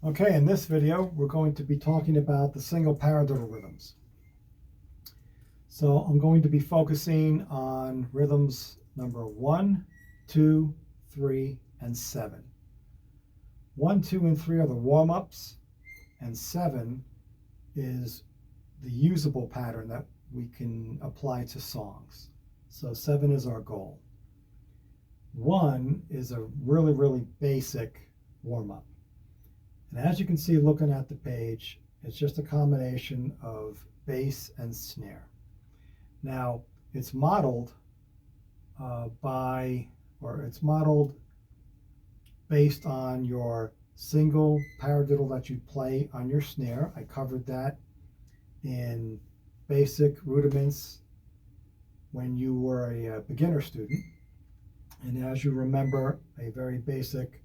Okay, in this video, we're going to be talking about the single paradiddle rhythms. So I'm going to be focusing on rhythms number 1, 2, 3, and 7. 1, 2, and 3 are the warm-ups, and 7 is the usable pattern that we can apply to songs. So 7 is our goal. 1 is a really basic warm-up. And as you can see looking at the page, it's just a combination of bass and snare. Now, it's modeled it's modeled based on your single paradiddle that you play on your snare. I covered that in basic rudiments when you were a beginner student. And as you remember, a very basic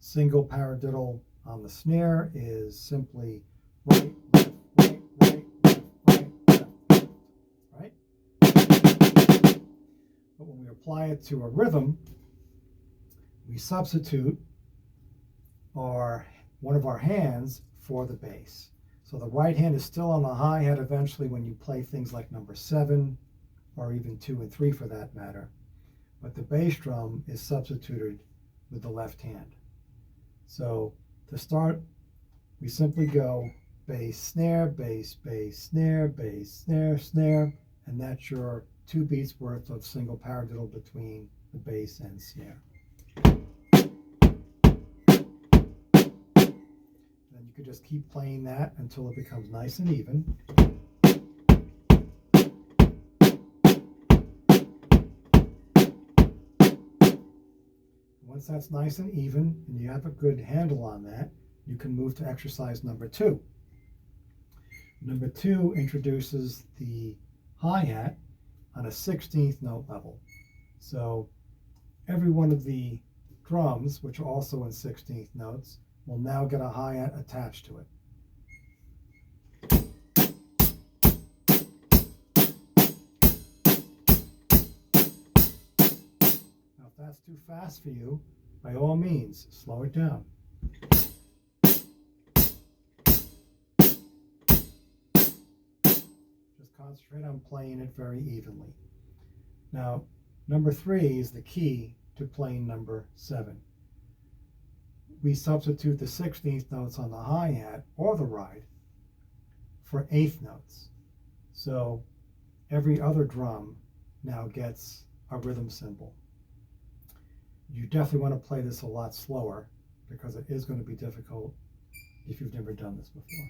single paradiddle on the snare is simply right, left, right, right, left, right, left, right? But when we apply it to a rhythm, we substitute one of our hands for the bass. So the right hand is still on the hi-hat eventually when you play things like number 7 or even 2 and 3 for that matter. But the bass drum is substituted with the left hand. So to start, we simply go bass, snare, bass, bass, snare, bass, snare, snare, and that's your 2 beats worth of single paradiddle between the bass and snare. Then you could just keep playing that until it becomes nice and even. Once that's nice and even and you have a good handle on that, you can move to exercise number 2. Number 2 introduces the hi-hat on a 16th note level. So every one of the drums, which are also in 16th notes, will now get a hi-hat attached to it. If that's too fast for you, by all means, slow it down. Just concentrate on playing it very evenly. Now, number 3 is the key to playing number 7. We substitute the 16th notes on the hi-hat or the ride for 8th notes. So every other drum now gets a rhythm symbol. You definitely want to play this a lot slower because it is going to be difficult if you've never done this before.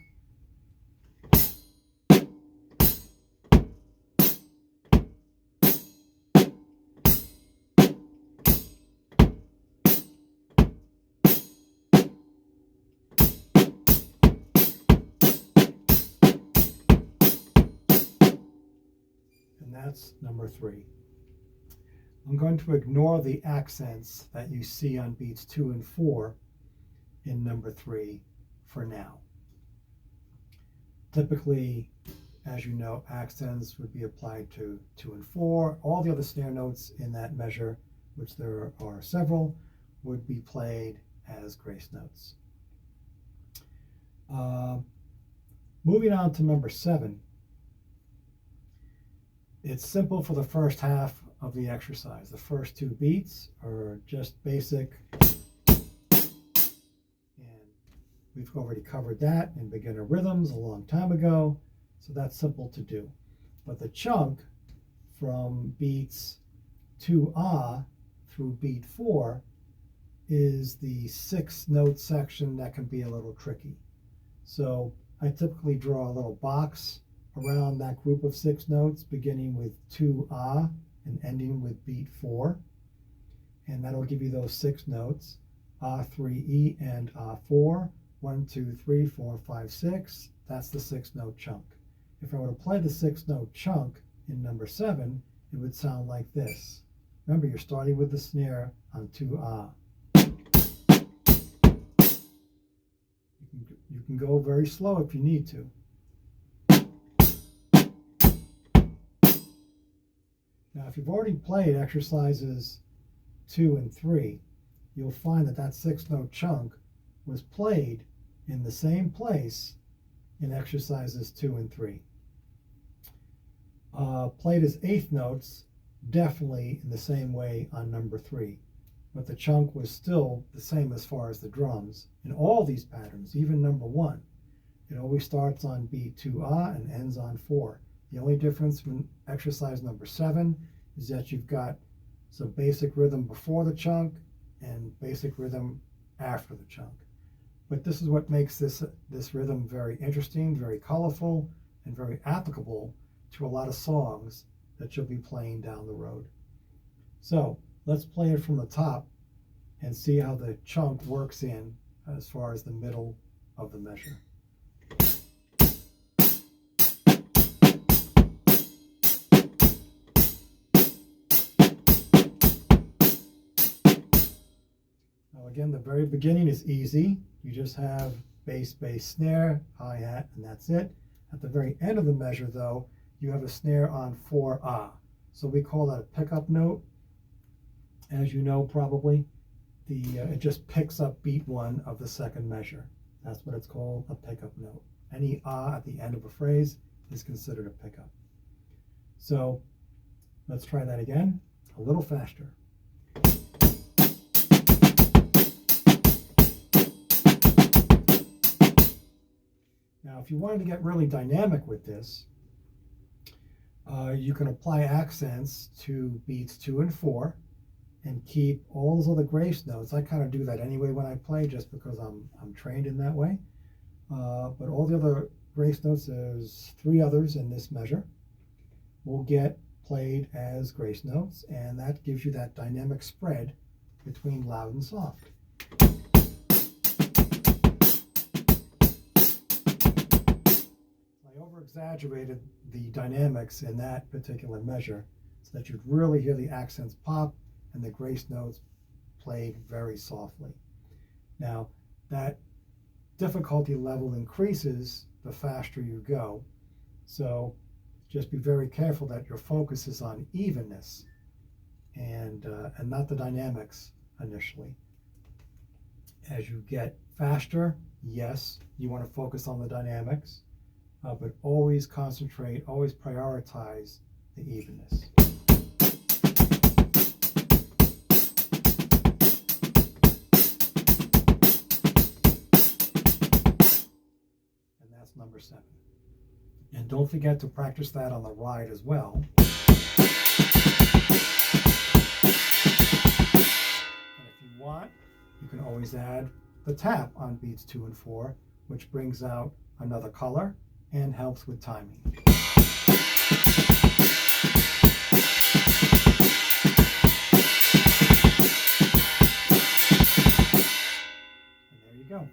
And that's number 3. I'm going to ignore the accents that you see on beats 2 and 4 in number 3 for now. Typically, as you know, accents would be applied to 2 and 4. All the other snare notes in that measure, which there are several, would be played as grace notes. Moving on to number 7. It's simple for the first half of the exercise. The first 2 beats are just basic, and we've already covered that in beginner rhythms a long time ago, so that's simple to do. But the chunk from beats 2 through beat 4 is the 6-note section that can be a little tricky. So I typically draw a little box around that group of 6 notes, beginning with 2 and ending with beat 4, and that'll give you those 6 notes: A3E and A4. 1, 2, 3, 4, 5, 6. That's the 6-note chunk. If I were to play the 6-note chunk in number 7, it would sound like this. Remember, you're starting with the snare on 2 You can go very slow if you need to. Now, if you've already played exercises 2 and 3, you'll find that 6-note chunk was played in the same place in exercises 2 and 3. Played as eighth notes, definitely in the same way on number 3, but the chunk was still the same as far as the drums. In all these patterns, even number 1, it always starts on beat 2 and ends on 4. The only difference from exercise number 7 is that you've got some basic rhythm before the chunk and basic rhythm after the chunk. But this is what makes this rhythm very interesting, very colorful, and very applicable to a lot of songs that you'll be playing down the road. So let's play it from the top and see how the chunk works in as far as the middle of the measure. Now again, the very beginning is easy. You just have bass, bass, snare, hi-hat, and that's it. At the very end of the measure, though, you have a snare on 4 So we call that a pickup note. As you know, probably, it just picks up beat 1 of the second measure. That's what it's called, a pickup note. Any at the end of a phrase is considered a pickup. So let's try that again, a little faster. Now, if you wanted to get really dynamic with this, you can apply accents to beats 2 and 4 and keep all those other grace notes. I kind of do that anyway when I play, just because I'm trained in that way. But all the other grace notes, there's 3 others in this measure, will get played as grace notes, and that gives you that dynamic spread between loud and soft. Over-exaggerated the dynamics in that particular measure so that you'd really hear the accents pop and the grace notes played very softly. Now, that difficulty level increases the faster you go, so just be very careful that your focus is on evenness and not the dynamics initially. As you get faster, yes, you want to focus on the dynamics, but always concentrate, always prioritize the evenness. And that's number 7. And don't forget to practice that on the ride as well. And if you want, you can always add the tap on beats 2 and 4, which brings out another color and helps with timing. And there you go.